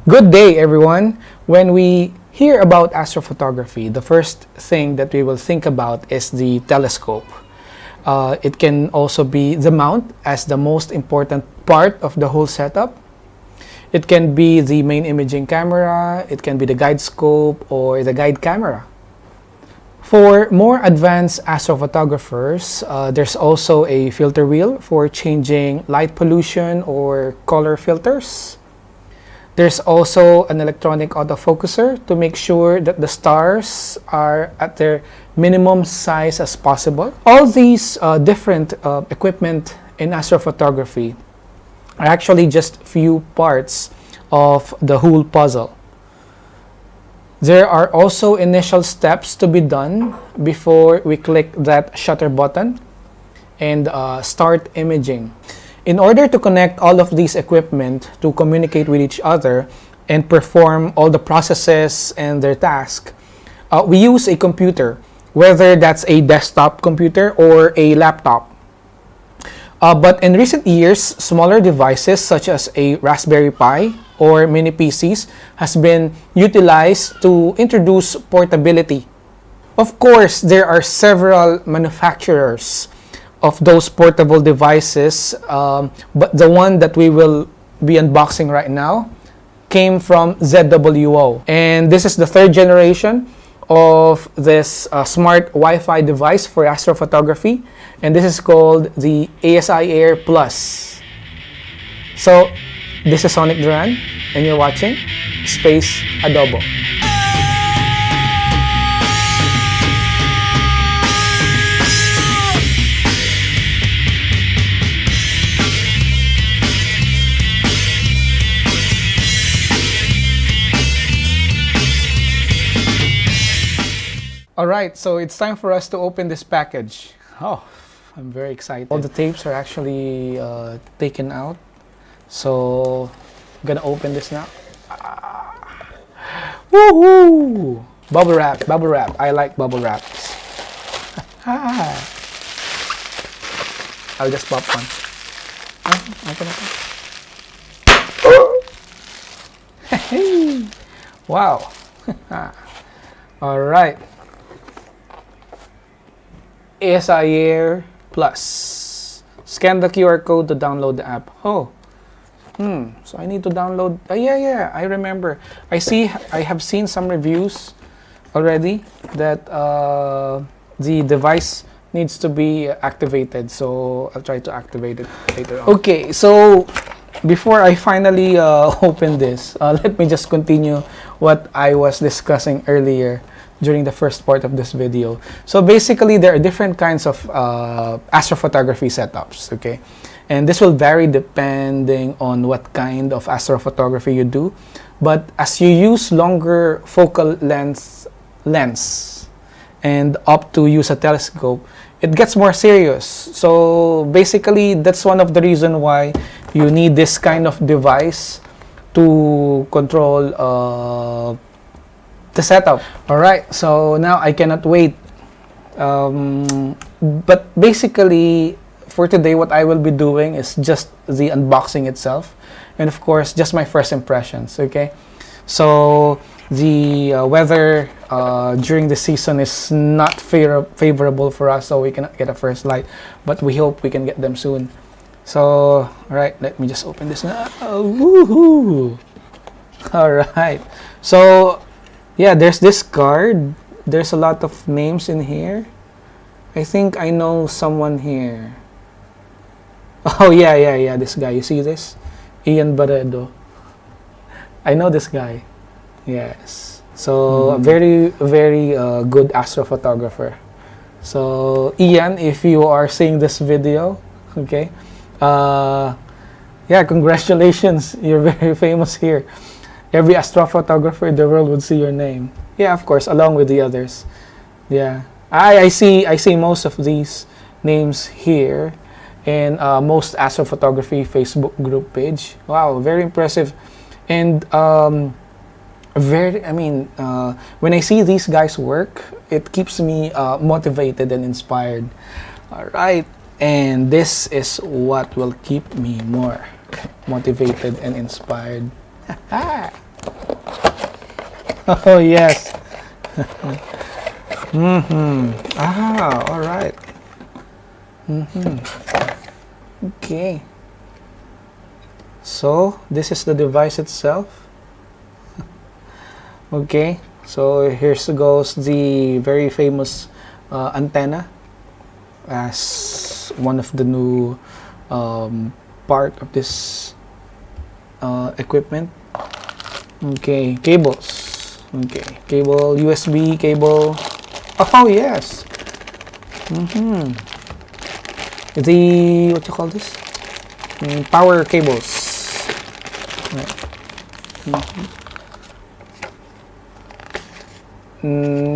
Good day, everyone. When we hear about astrophotography, the first thing that we will think about is the telescope. It can also be the mount as the most important part of the whole setup. It can be the main imaging camera, it can be the guide scope, or the guide camera. For more advanced astrophotographers, there's also a filter wheel for changing light pollution or color filters. There's also an electronic autofocuser to make sure that the stars are at their minimum size as possible. All these different equipment in astrophotography are actually just few parts of the whole puzzle. There are also initial steps to be done before we click that shutter button and start imaging. In order to connect all of these equipment to communicate with each other and perform all the processes and their tasks, we use a computer, whether that's a desktop computer or a laptop. But in recent years, smaller devices such as a Raspberry Pi or mini PCs has been utilized to introduce portability. Of course, there are several manufacturers of those portable devices, but the one that we will be unboxing right now came from ZWO, and this is the third generation of this smart Wi-Fi device for astrophotography, and this is called the ASIAIR Plus. So this is Sonic Duran, and you're watching Space Adobo. Alright, so it's time for us to open this package. Oh, I'm very excited. All the tapes are actually taken out. So, I'm gonna open this now. Woohoo! Bubble wrap, bubble wrap. I like bubble wraps. I'll just pop one. Open it. Hey! Wow! Alright. ASIAIR Plus. Scan the QR code to download the app. Oh. So I need to download. Yeah, I remember. I have seen some reviews already that the device needs to be activated. So I'll try to activate it later on. Okay, so before I finally open this, let me just continue what I was discussing earlier during the first part of this video. So basically, there are different kinds of astrophotography setups, okay? And this will vary depending on what kind of astrophotography you do. But as you use longer focal length lens and opt to use a telescope, it gets more serious. So basically, that's one of the reasons why you need this kind of device to control the setup. Alright, so now I cannot wait. But basically, for today, what I will be doing is just the unboxing itself. And of course, just my first impressions, okay? So, the weather during the season is not favorable for us, so we cannot get a first light. But we hope we can get them soon. So, alright, let me just open this now. Woohoo! Alright, so yeah, there's this card. There's a lot of names in here. I think I know someone here. Oh, yeah, this guy. You see this? Ian Barredo. I know this guy. Yes. So, a very, very good astrophotographer. So, Ian, if you are seeing this video, okay, yeah, congratulations. You're very famous here. Every astrophotographer in the world would see your name. Yeah, of course, along with the others. Yeah, I see most of these names here in most astrophotography Facebook group page. Wow, very impressive. And when I see these guys work, it keeps me motivated and inspired. All right, and this is what will keep me more motivated and inspired. Oh, yes. Mm-hmm. Ah, all right. Mm-hmm. Okay. So, this is the device itself. Okay. So, here goes the very famous antenna as one of the new part of this equipment. Okay, cables. Okay, cable, USB cable. Oh yes. Mm-hmm. The what you call this? Power cables. Right.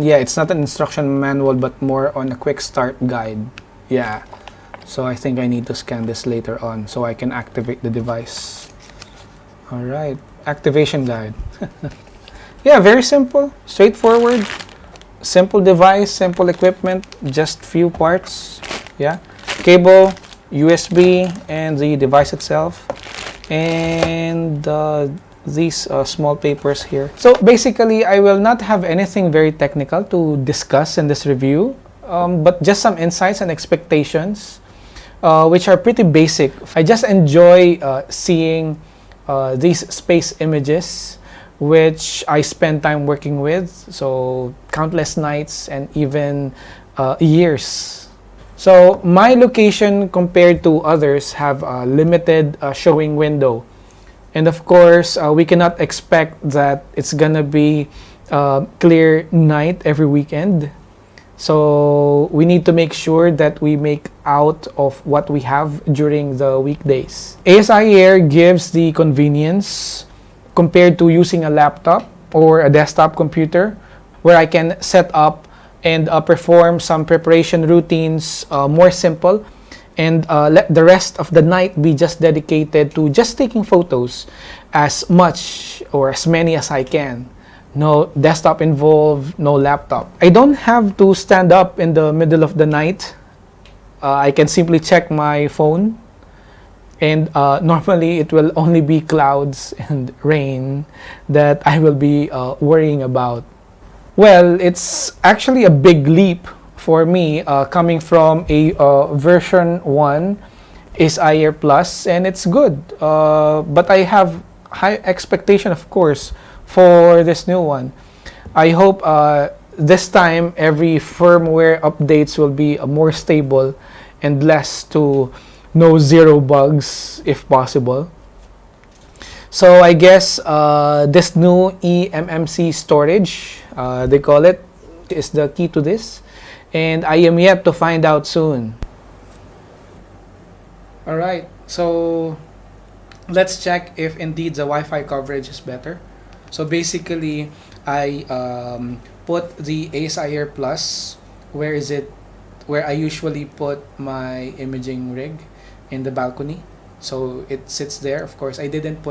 Yeah, it's not an instruction manual, but more on a quick start guide. Yeah. So I think I need to scan this later on so I can activate the device. All right, activation guide. Yeah, very simple, straightforward, simple device, simple equipment, just few parts. Yeah, cable, USB, and the device itself, and these small papers here. So basically, I will not have anything very technical to discuss in this review, but just some insights and expectations, which are pretty basic. I just enjoy seeing these space images, which I spend time working with, so countless nights and even years. So my location compared to others have a limited showing window. And of course, we cannot expect that it's gonna be clear night every weekend. So we need to make sure that we make out of what we have during the weekdays. ASIAIR gives the convenience compared to using a laptop or a desktop computer, where I can set up and perform some preparation routines more simple, and let the rest of the night be just dedicated to just taking photos as much or as many as I can. No desktop involved, no laptop. I don't have to stand up in the middle of the night. I can simply check my phone, and normally it will only be clouds and rain that I will be worrying about. Well, it's actually a big leap for me coming from a version 1 ASIAIR Plus, and it's good. But I have high expectation, of course, for this new one. I hope this time every firmware updates will be more stable and less to no zero bugs if possible. So I guess this new eMMC storage, they call it, is the key to this, and I am yet to find out soon. Alright, so let's check if indeed the Wi-Fi coverage is better. So basically, I put the ASIAIR Plus, where is it, where I usually put my imaging rig, in the balcony. So it sits there. Of course, I didn't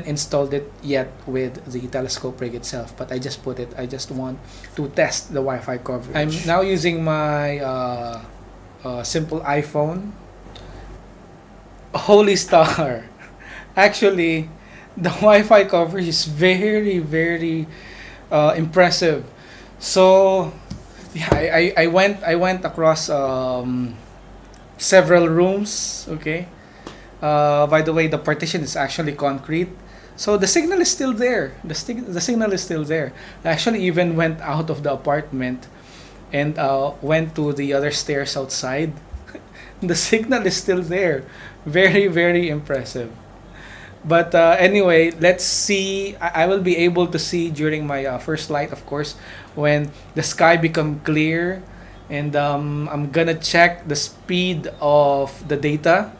install it yet with the telescope rig itself, but I just put it. I just want to test the Wi-Fi coverage. I'm now using my simple iPhone. Holy star! Actually, the Wi-Fi coverage is very, very impressive. So yeah, I went across several rooms. Okay. By the way, the partition is actually concrete, so the signal is still there. The signal is still there. I actually even went out of the apartment and went to the other stairs outside. The signal is still there. Very, very impressive. But anyway, let's see. I will be able to see during my first light, of course, when the sky become clear, and I'm gonna check the speed of the data.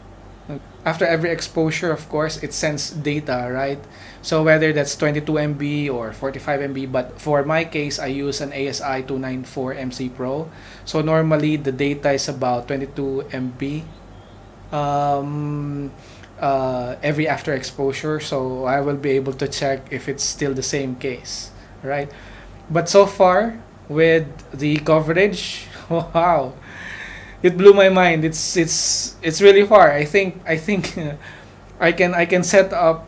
After every exposure, of course, it sends data, right? So whether that's 22 MB or 45 MB, but for my case, I use an ASI 294 MC Pro. So normally the data is about 22 MB every after exposure. So I will be able to check if it's still the same case, right? But so far with the coverage, wow, it blew my mind. It's really far. I think I can set up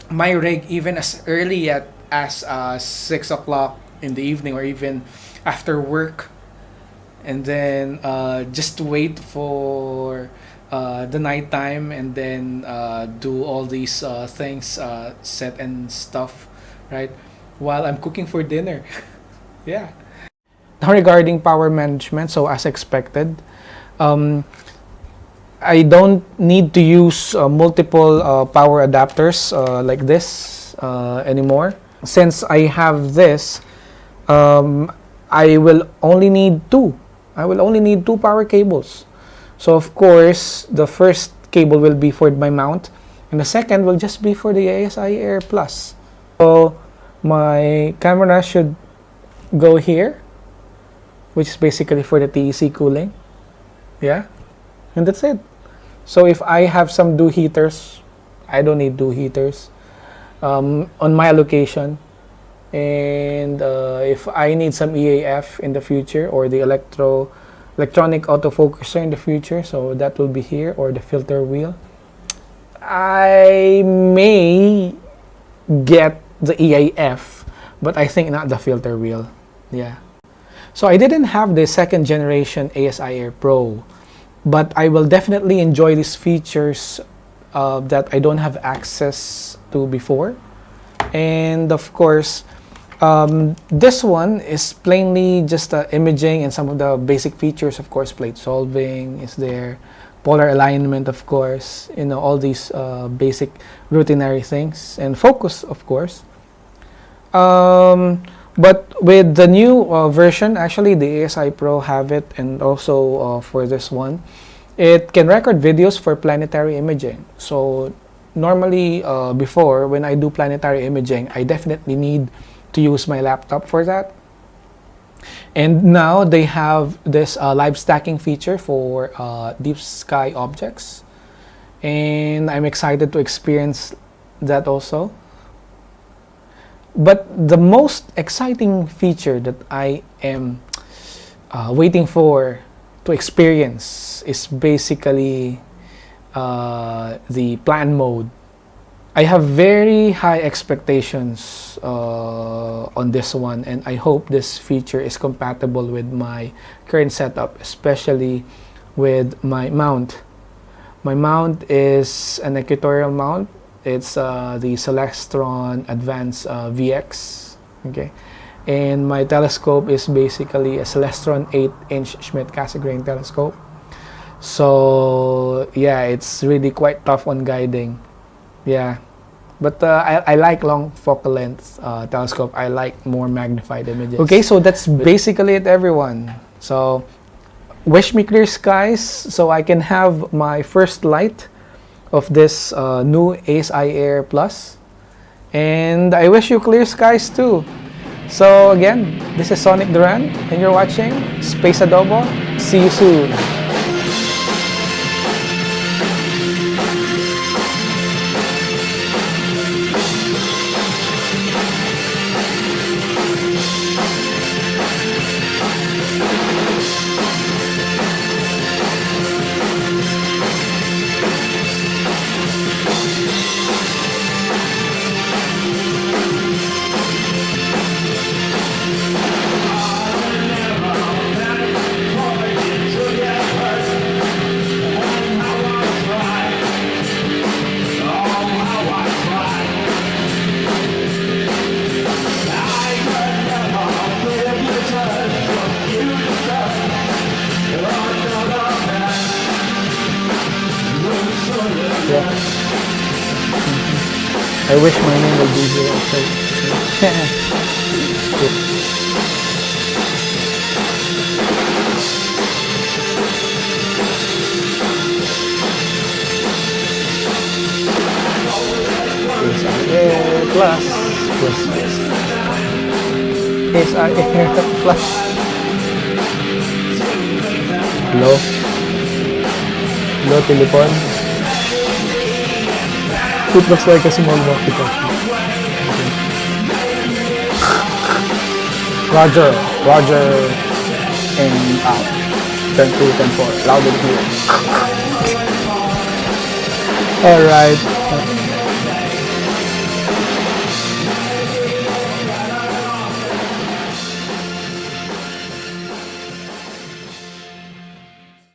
my rig even as early at as 6 o'clock in the evening or even after work, and then just wait for the nighttime, and then do all these things, set and stuff, right? While I'm cooking for dinner. Yeah. Now regarding power management, so as expected, um, I don't need to use multiple power adapters like this anymore. Since I have this, um, I will only need two. I will only need two power cables. So of course, the first cable will be for my mount, and the second will just be for the ASIAIR Plus. So my camera should go here, which is basically for the TEC cooling. Yeah, and that's it. So if I have some dew heaters, I don't need dew heaters on my location. And if I need some EAF in the future, or the electronic autofocuser in the future, so that will be here, or the filter wheel, I may get the EAF, but I think not the filter wheel. Yeah. So I didn't have the second generation ASIAIR Pro, but I will definitely enjoy these features that I don't have access to before. And of course, this one is plainly just imaging and some of the basic features. Of course, plate solving is there, polar alignment, of course, all these basic routinary things, and focus, of course. But with the new version, actually the ASI Pro have it, and also for this one, it can record videos for planetary imaging. So normally before, when I do planetary imaging, I definitely need to use my laptop for that. And now they have this live stacking feature for deep sky objects, and I'm excited to experience that also. But the most exciting feature that I am waiting for to experience is basically the plan mode. I have very high expectations on this one, and I hope this feature is compatible with my current setup, especially with my mount. My mount is an equatorial mount. It's the Celestron Advanced VX. Okay, and my telescope is basically a Celestron 8-inch Schmidt-Cassegrain telescope. So yeah, it's really quite tough on guiding. Yeah, but I like long focal length telescope. I like more magnified images. Okay, so that's basically it, everyone. So wish me clear skies so I can have my first light of this new ASIAIR Plus, and I wish you clear skies too. So again, this is Sonic Duran, and you're watching Space Adobo. See you soon. Yeah. I wish my name would be here also. ASIAIR Plus. ASIAIR Plus. Hello? Hello, telephone? It looks like a small walkie-talkie. Okay. Roger, and out. 10 2, 10 4, loud and clear. Alright.